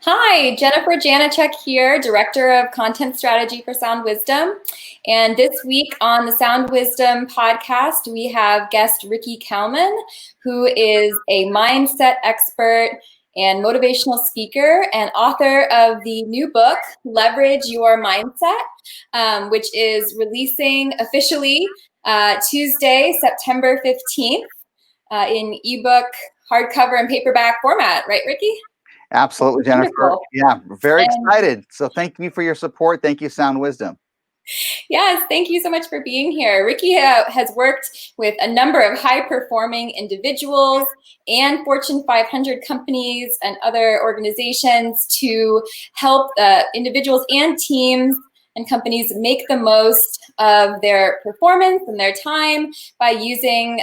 Hi, Jennifer Janachek here, Director of Content Strategy for Sound Wisdom. And this week on the Sound Wisdom podcast, we have guest Ricky Kalmon, who is a mindset expert and motivational speaker and author of the new book, Leverage Your Mindset, which is releasing officially Tuesday, September 15th in ebook, hardcover, and paperback format. Right, Ricky? Absolutely, Jennifer. Wonderful. Yeah, very And excited. So thank you for your support. Thank you, Sound Wisdom. yes, thank you so much for being here. Ricky has worked with a number of high-performing individuals and Fortune 500 companies and other organizations to help individuals and teams and companies make the most of their performance and their time by using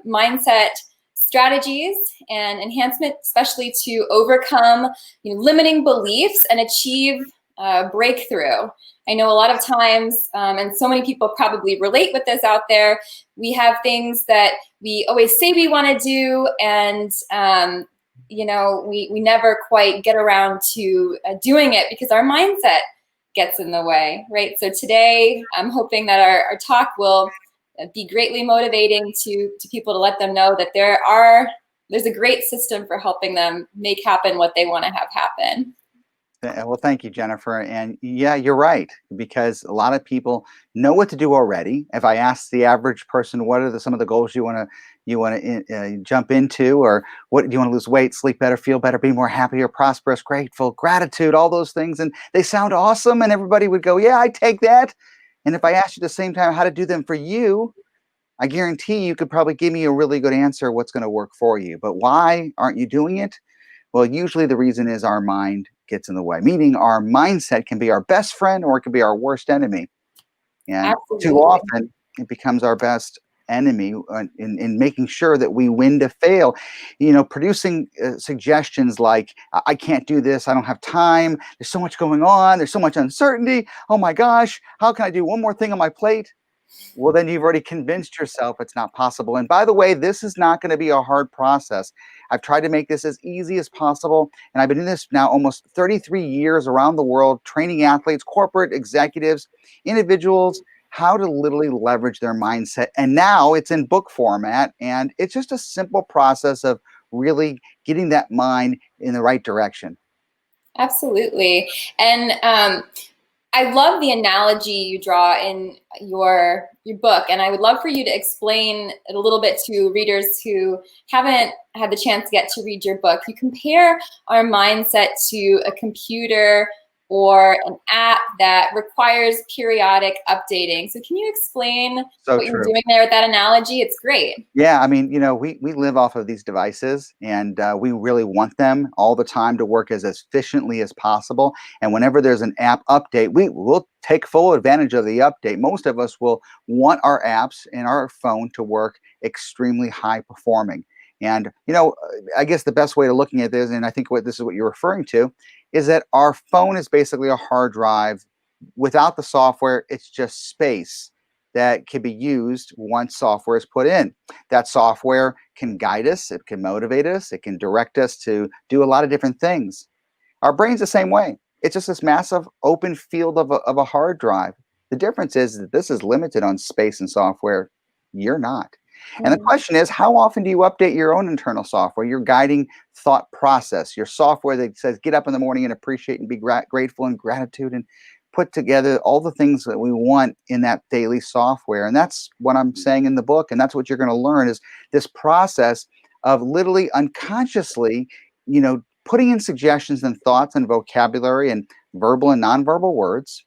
mindset strategies and enhancement, especially to overcome limiting beliefs and achieve breakthrough. I know a lot of times, and so many people probably relate with this out there, we have things that we always say we want to do, and we never quite get around to doing it because our mindset gets in the way, right? So today, I'm hoping that our talk will be greatly motivating to people to let them know that there's a great system for helping them make happen what they want to have happen. Well, thank you, Jennifer. And yeah, you're right, because a lot of people know what to do already. If I ask the average person, what are some of the goals you want to jump into, or what do you want to lose weight, sleep better, feel better, be more happier, prosperous, grateful, gratitude, all those things, and they sound awesome, and everybody would go, "Yeah, I take that." And if I asked you at the same time how to do them for you, I guarantee you could probably give me a really good answer what's going to work for you. But why aren't you doing it? Well, usually the reason is our mind gets in the way, meaning our mindset can be our best friend or it can be our worst enemy. And too Absolutely. often it becomes our best enemy in making sure that we win to fail. Producing suggestions like, I can't do this, I don't have time, there's so much going on, there's so much uncertainty, oh my gosh, how can I do one more thing on my plate? Well, then you've already convinced yourself it's not possible. And by the way, this is not going to be a hard process. I've tried to make this as easy as possible. And I've been in this now almost 33 years around the world, training athletes, corporate executives, individuals, how to literally leverage their mindset. And now it's in book format. And it's just a simple process of really getting that mind in the right direction. Absolutely. And I love the analogy you draw in your book, and I would love for you to explain it a little bit to readers who haven't had the chance yet to read your book. You compare our mindset to a computer or an app that requires periodic updating. So can you explain So what you're true. doing there with that analogy? It's great. Yeah, I mean, we live off of these devices, and we really want them all the time to work as efficiently as possible. And whenever there's an app update, we will take full advantage of the update. Most of us will want our apps and our phone to work extremely high performing. And, I guess the best way to looking at this, and I think this is what you're referring to, is that our phone is basically a hard drive. Without the software, it's just space that can be used once software is put in. That software can guide us, it can motivate us, it can direct us to do a lot of different things. Our brain's the same way. It's just this massive open field of a hard drive. The difference is that this is limited on space and software. You're not. And the Mm. question is, how often do you update your own internal software, your guiding thought process, your software that says, get up in the morning and appreciate and be grateful and gratitude and put together all the things that we want in that daily software. And that's what I'm saying in the book. And that's what you're going to learn is this process of literally unconsciously, putting in suggestions and thoughts and vocabulary and verbal and nonverbal words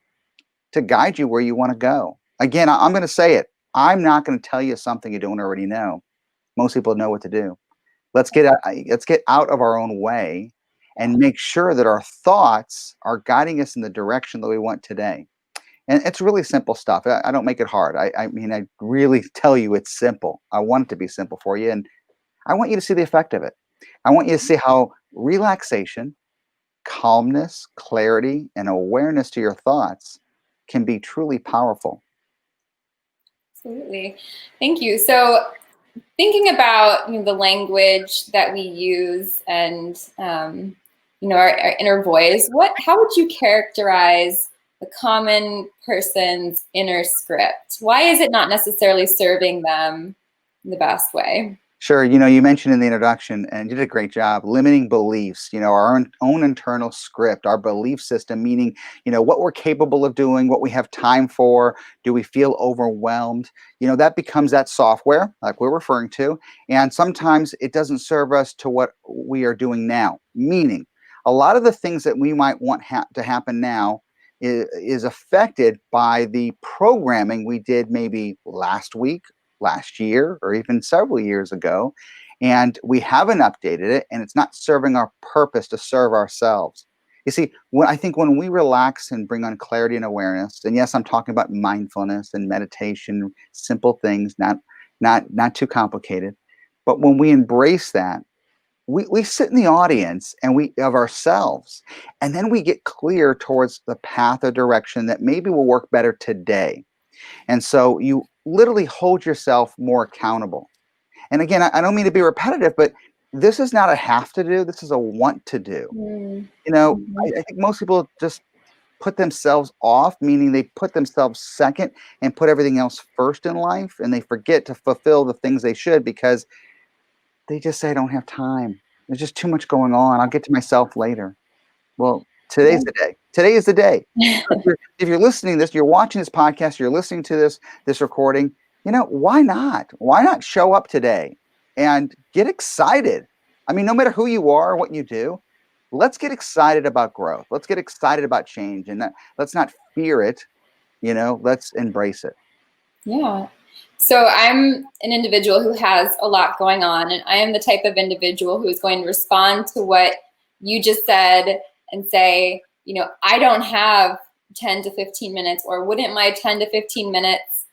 to guide you where you want to go. Again, I'm going to say it. I'm not going to tell you something you don't already know. Most people know what to do. Let's get out of our own way and make sure that our thoughts are guiding us in the direction that we want today. And it's really simple stuff. I don't make it hard. I mean, I really tell you it's simple. I want it to be simple for you. And I want you to see the effect of it. I want you to see how relaxation, calmness, clarity, and awareness to your thoughts can be truly powerful. Absolutely. Thank you. So thinking about the language that we use and our inner voice, how would you characterize the common person's inner script? Why is it not necessarily serving them in the best way? Sure. You mentioned in the introduction, and you did a great job, limiting beliefs, our own internal script, our belief system, meaning, what we're capable of doing, what we have time for, do we feel overwhelmed? That becomes that software, like we're referring to. And sometimes it doesn't serve us to what we are doing now, meaning a lot of the things that we might want to happen now is affected by the programming we did maybe last week, last year, or even several years ago, and we haven't updated it, and it's not serving our purpose to serve ourselves. You see, I think when we relax and bring on clarity and awareness, and yes, I'm talking about mindfulness and meditation, simple things, not too complicated, but when we embrace that, we sit in the audience and we of ourselves, and then we get clear towards the path or direction that maybe will work better today. And so you literally hold yourself more accountable. And again, I don't mean to be repetitive, but this is not a have to do. This is a want to do. Mm-hmm. I think most people just put themselves off, meaning they put themselves second and put everything else first in life. And they forget to fulfill the things they should because they just say, I don't have time. There's just too much going on. I'll get to myself later. Well, today's the day. Today is the day. If you're listening to this, you're watching this podcast, you're listening to this recording, why not? Why not show up today and get excited? I mean, no matter who you are or what you do, let's get excited about growth. Let's get excited about change, and let's not fear it. Let's embrace it. Yeah. So I'm an individual who has a lot going on, and I am the type of individual who's going to respond to what you just said and say, I don't have 10 to 15 minutes, or wouldn't my 10 to 15 minutes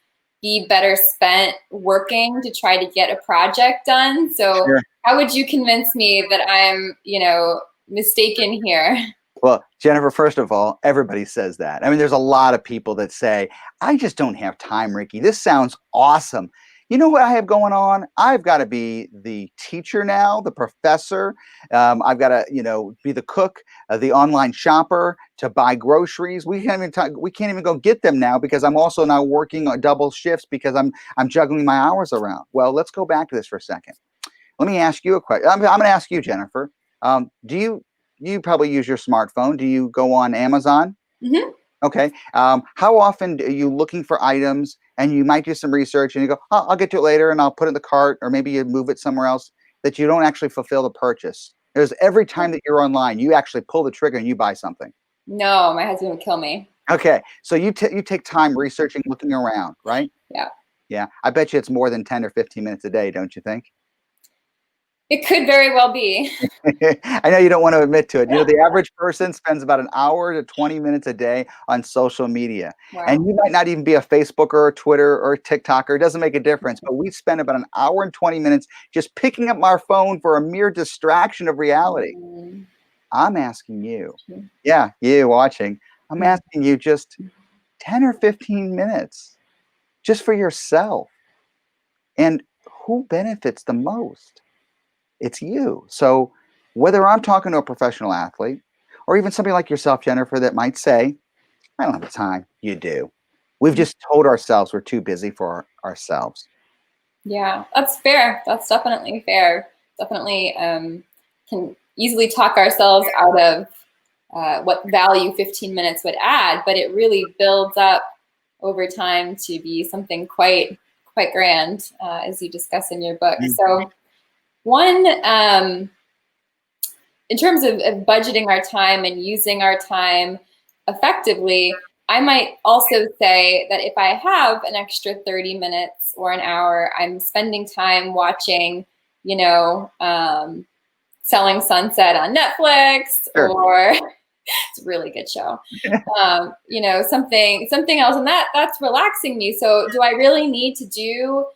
be better spent working to try to get a project done? So Sure. How would you convince me that I'm, mistaken here? Well, Jennifer, first of all, everybody says that. I mean, there's a lot of people that say, I just don't have time, Ricky. This sounds awesome. You know what I have going on? I've got to be the teacher now, the professor. I've got to, be the cook, the online shopper, to buy groceries. We can't even go get them now because I'm also now working on double shifts because I'm juggling my hours around. Well, let's go back to this for a second. Let me ask you a question. I'm going to ask you, Jennifer. Do you probably use your smartphone? Do you go on Amazon? Mm-hmm. Okay. How often are you looking for items and you might do some research and you go, oh, I'll get to it later and I'll put it in the cart, or maybe you move it somewhere else, that you don't actually fulfill the purchase? There's every time that you're online, you actually pull the trigger and you buy something. No, my husband would kill me. Okay. So you take time researching, looking around, right? Yeah. Yeah. I bet you it's more than 10 or 15 minutes a day, don't you think? It could very well be. I know you don't want to admit to it. The average person spends about an hour to 20 minutes a day on social media. Wow. And you might not even be a Facebooker or Twitter or TikToker. It doesn't make a difference. But we spend about an hour and 20 minutes just picking up our phone for a mere distraction of reality. Mm-hmm. I'm asking you, yeah, you watching, I'm asking you just 10 or 15 minutes just for yourself. And who benefits the most? It's you. So whether I'm talking to a professional athlete or even somebody like yourself, Jennifer, that might say, I don't have the time. You do. We've just told ourselves we're too busy for ourselves. Yeah, that's fair. That's definitely fair. Definitely can easily talk ourselves out of what value 15 minutes would add, but it really builds up over time to be something quite grand, as you discuss in your book. Mm-hmm. So one, in terms of budgeting our time and using our time effectively, I might also say that if I have an extra 30 minutes or an hour, I'm spending time watching, Selling Sunset on Netflix, Sure. or it's a really good show. Something else, and that's relaxing me. So do I really need to do,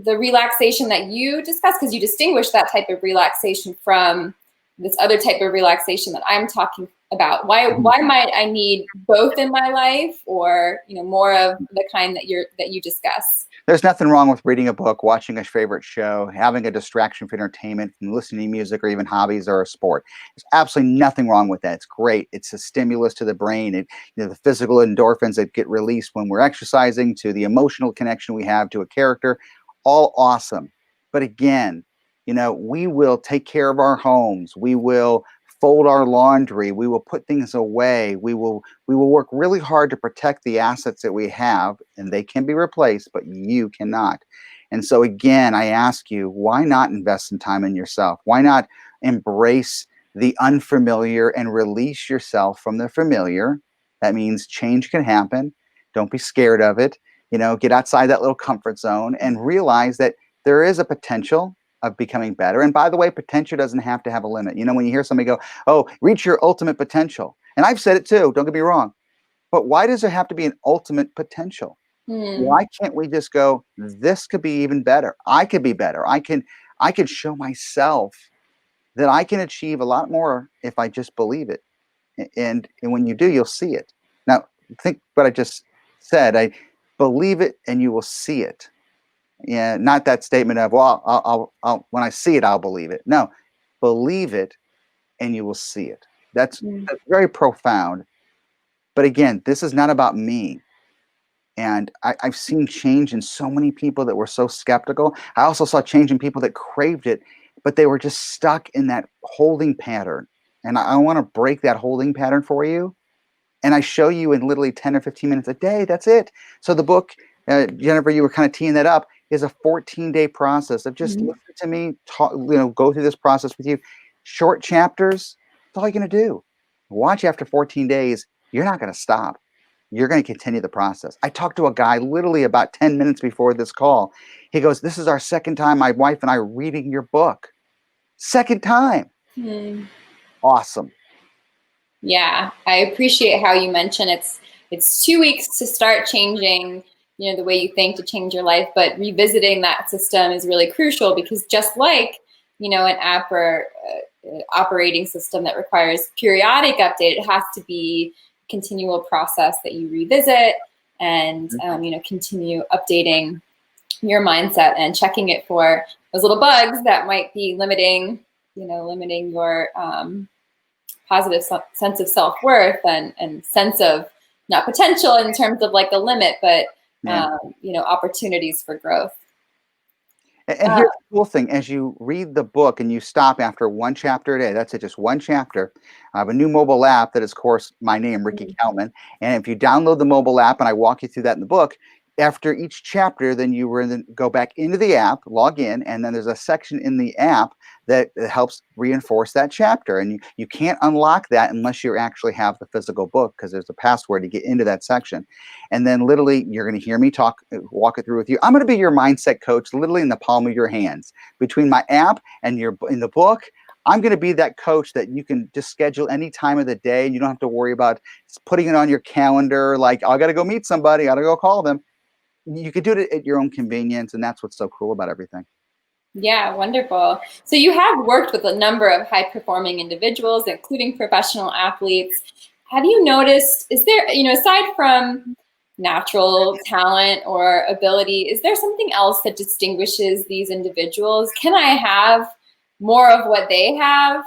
the relaxation that you discussed? Because you distinguish that type of relaxation from this other type of relaxation that I'm talking about? Why might I need both in my life, or more of the kind that you discuss? There's nothing wrong with reading a book, watching a favorite show, having a distraction for entertainment, and listening to music, or even hobbies or a sport. There's absolutely nothing wrong with that. It's great. It's a stimulus to the brain. The physical endorphins that get released when we're exercising, to the emotional connection we have to a character, all awesome. But again, we will take care of our homes. We will fold our laundry. We will put things away. We will work really hard to protect the assets that we have, and they can be replaced, but you cannot. And so again, I ask you, why not invest some time in yourself? Why not embrace the unfamiliar and release yourself from the familiar? That means change can happen. Don't be scared of it. Get outside that little comfort zone and realize that there is a potential of becoming better. And by the way, potential doesn't have to have a limit. When you hear somebody go, "Oh, reach your ultimate potential." And I've said it too, don't get me wrong. But why does there have to be an ultimate potential? Why can't we just go, this could be even better? I could be better. I can show myself that I can achieve a lot more if I just believe it. And when you do, you'll see it. Now, think what I just said. I believe it and you will see it. Yeah, not that statement of, well, I'll when I see it, I'll believe it. No, believe it and you will see it. That's very profound. But again, this is not about me. And I've seen change in so many people that were so skeptical. I also saw change in people that craved it, but they were just stuck in that holding pattern. And I want to break that holding pattern for you. And I show you in literally 10 or 15 minutes a day. That's it. So the book, Jennifer, you were kind of teeing that up, is a 14-day process of just listen to me, talk, go through this process with you. Short chapters. That's all you're going to do. Watch after 14 days. You're not going to stop. You're going to continue the process. I talked to a guy literally about 10 minutes before this call. He goes, "This is our second time, my wife and I, reading your book." Second time. Awesome. Yeah, I appreciate how you mentioned it's 2 weeks to start changing, the way you think, to change your life, but revisiting that system is really crucial, because just like, an app or operating system that requires periodic update, it has to be a continual process that you revisit and, continue updating your mindset and checking it for those little bugs that might be limiting your positive sense of self-worth and sense of not potential in terms of like a limit, but opportunities for growth. And here's the cool thing: as you read the book and you stop after one chapter a day, that's it, just one chapter. I have a new mobile app that is, of course, my name, Ricky Kalmon. And if you download the mobile app, and I walk you through that in the book, after each chapter, then go back into the app, log in, and then there's a section in the app that helps reinforce that chapter. And you can't unlock that unless you actually have the physical book, because there's a password to get into that section. And then literally, you're going to hear me walk it through with you. I'm going to be your mindset coach, literally in the palm of your hands. Between my app and in the book, I'm going to be that coach that you can just schedule any time of the day. You don't have to worry about putting it on your calendar. Like, I got to go meet somebody. I got to go call them. You could do it at your own convenience. And that's what's so cool about everything. Yeah, wonderful. So you have worked with a number of high-performing individuals, including professional athletes. Have you noticed, is there, aside from natural talent or ability, is there something else that distinguishes these individuals? Can I have more of what they have?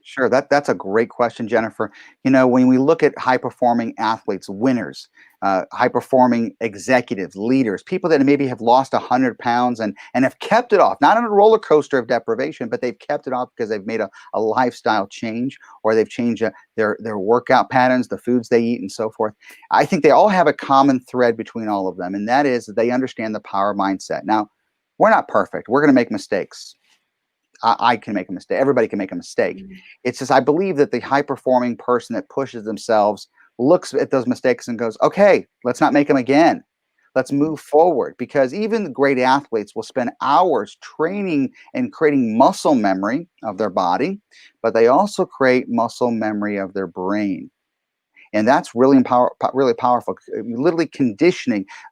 Sure, that's a great question, Jennifer. When we look at high-performing athletes, winners, high-performing executives, leaders, people that maybe have lost 100 pounds and have kept it off, not on a roller coaster of deprivation, but they've kept it off because they've made a lifestyle change, or they've changed their workout patterns, the foods they eat, and so forth. I think they all have a common thread between all of them, and that is that they understand the power mindset. Now, we're not perfect. We're going to make mistakes. I can make a mistake. Everybody can make a mistake. It's just, I believe that the high performing person that pushes themselves looks at those mistakes and goes, okay, let's not make them again. Let's move forward, because even the great athletes will spend hours training and creating muscle memory of their body, but they also create muscle memory of their brain. And that's really really powerful. Literally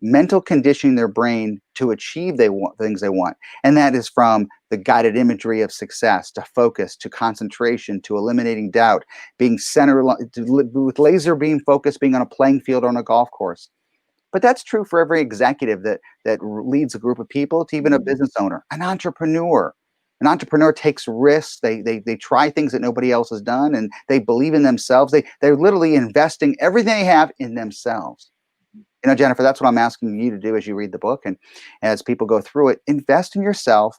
mental conditioning their brain to achieve things they want. And that is from the guided imagery of success, to focus, to concentration, to eliminating doubt, being with laser beam focus, being on a playing field or on a golf course. But that's true for every executive that leads a group of people, to even a business owner, an entrepreneur. An entrepreneur takes risks. They try things that nobody else has done, and they believe in themselves. They're literally investing everything they have in themselves. You know, Jennifer, that's what I'm asking you to do as you read the book and as people go through it. Invest in yourself,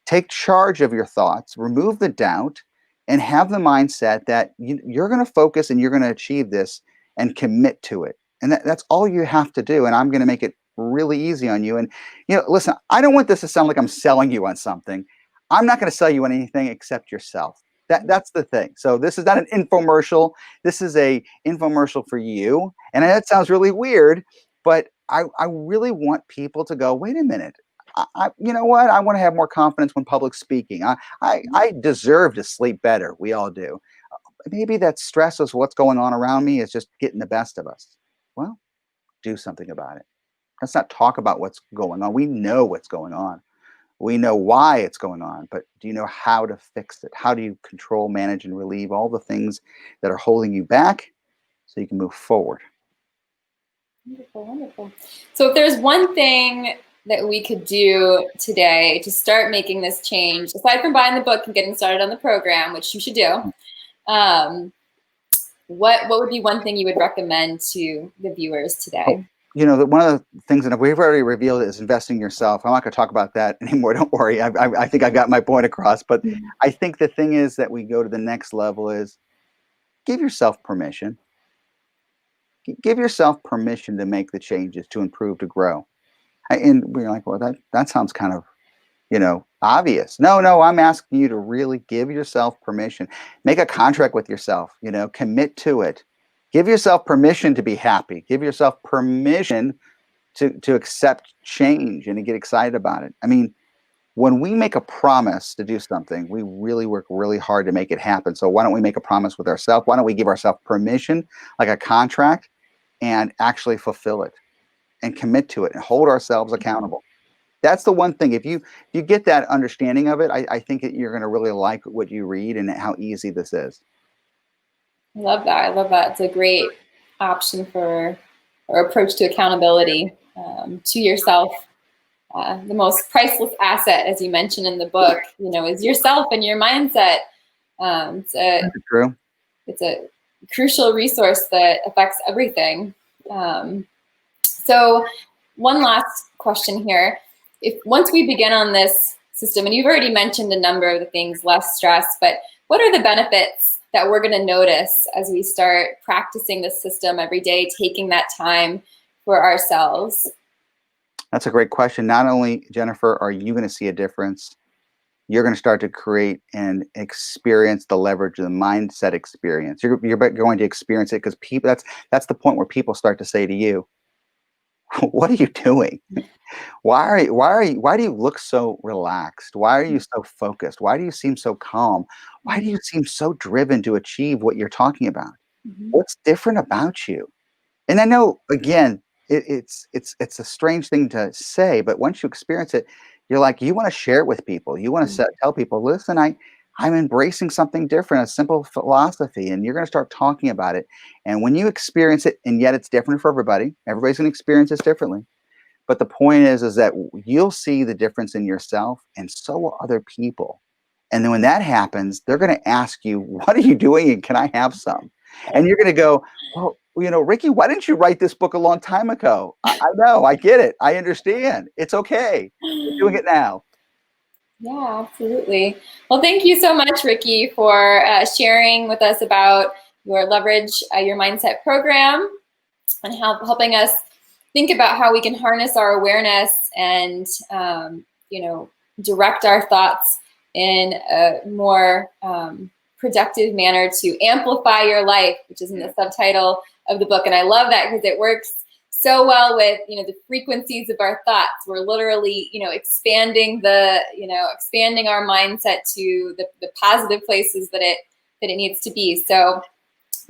take charge of your thoughts, remove the doubt, and have the mindset that you're going to focus and you're going to achieve this and commit to it. And that's all you have to do. And I'm going to make it really easy on you. And, listen, I don't want this to sound like I'm selling you on something. I'm not going to sell you on anything except yourself. That's the thing. So this is not an infomercial. This is a infomercial for you. And that sounds really weird, but I really want people to go, wait a minute. You know what? I want to have more confidence when public speaking. I deserve to sleep better. We all do. Maybe that stress is what's going on around me is just getting the best of us. Well, do something about it. Let's not talk about what's going on. We know what's going on. We know why it's going on, but do you know how to fix it? How do you control, manage, and relieve all the things that are holding you back so you can move forward? Wonderful, wonderful. So if there's one thing that we could do today to start making this change, aside from buying the book and getting started on the program, which you should do, what would be one thing you would recommend to the viewers today? One of the things that we've already revealed is investing in yourself. I'm not going to talk about that anymore. Don't worry. I think I got my point across. But I think the thing is that we go to the next level is give yourself permission. Give yourself permission to make the changes, to improve, to grow. And we're like, well, that sounds kind of, obvious. No, I'm asking you to really give yourself permission. Make a contract with yourself, commit to it. Give yourself permission to be happy. Give yourself permission to accept change and to get excited about it. I mean, when we make a promise to do something, we really work really hard to make it happen. So why don't we make a promise with ourselves? Why don't we give ourselves permission, like a contract, and actually fulfill it and commit to it and hold ourselves accountable? That's the one thing. If you get that understanding of it, I think that you're going to really like what you read and how easy this is. I love that. I love that. It's a great option or approach to accountability to yourself. The most priceless asset, as you mentioned in the book, is yourself and your mindset. It's a crucial resource that affects everything. So one last question here. If once we begin on this system, and you've already mentioned a number of the things, less stress, but what are the benefits that we're going to notice as we start practicing this system every day, taking that time for ourselves? That's a great question. Not only, Jennifer, are you going to see a difference, you're going to start to create and experience the leverage of the mindset experience. You're going to experience it because people, that's the point where people start to say to you, what are you doing? Why do you look so relaxed? Why are you so focused? Why do you seem so calm? Why do you seem so driven to achieve what you're talking about? What's different about you? And I know, again, it's a strange thing to say, but once you experience it, you're like, you want to share it with people. You want to tell people, listen, I'm embracing something different, a simple philosophy, and you're going to start talking about it. And when you experience it, and yet it's different for everybody, everybody's going to experience this differently. But the point is that you'll see the difference in yourself, and so will other people. And then when that happens, they're going to ask you, what are you doing? And can I have some? And you're going to go, well, Ricky, why didn't you write this book a long time ago? I know, I get it. I understand. It's okay. You're doing it now. Yeah, absolutely. Well, thank you so much, Ricky, for sharing with us about your Leverage Your Mindset program and helping us think about how we can harness our awareness and, direct our thoughts in a more productive manner to amplify your life, which is in the subtitle of the book. And I love that because it works so well with, the frequencies of our thoughts. We're literally, expanding expanding our mindset to the positive places that it needs to be. So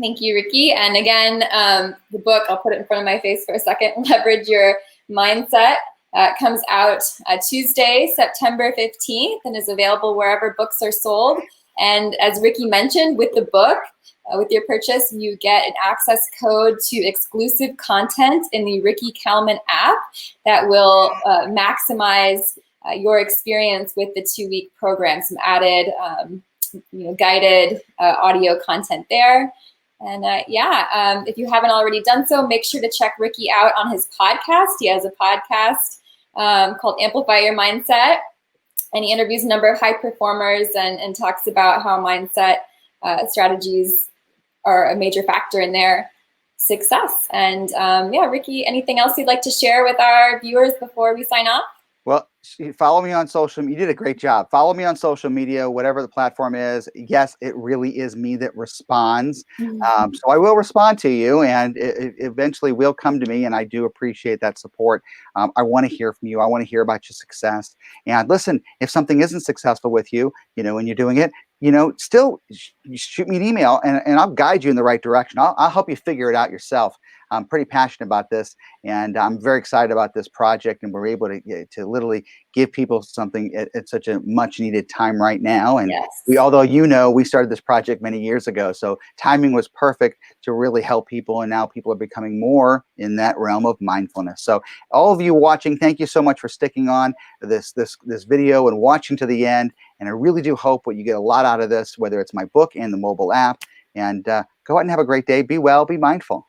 thank you, Ricky. And again, the book, I'll put it in front of my face for a second, Leverage Your Mindset. It comes out Tuesday, September 15th, and is available wherever books are sold. And as Ricky mentioned, with the book, with your purchase, you get an access code to exclusive content in the Ricky Kalmon app that will maximize your experience with the 2-week program. Some added, guided audio content there. And if you haven't already done so, make sure to check Ricky out on his podcast. He has a podcast called Amplify Your Mindset, and he interviews a number of high performers and talks about how mindset strategies are a major factor in their success. And Ricky, anything else you'd like to share with our viewers before we sign off? Well, follow me on social media. You did a great job. Follow me on social media, whatever the platform is. Yes, it really is me that responds. So I will respond to you, and it eventually will come to me, and I do appreciate that support. I want to hear from you. I want to hear about your success. And listen, if something isn't successful with you, when you're doing it, still shoot me an email, and I'll guide you in the right direction. I'll help you figure it out yourself. I'm pretty passionate about this, and I'm very excited about this project, and we're able to literally give people something at such a much needed time right now. And yes. although we started this project many years ago, so timing was perfect to really help people, and now people are becoming more in that realm of mindfulness. So all of you watching, thank you so much for sticking on this video and watching to the end. And I really do hope you get a lot out of this, whether it's my book and the mobile app. And go out and have a great day. Be well, be mindful.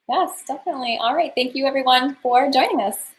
Yes, definitely. All right. Thank you, everyone, for joining us.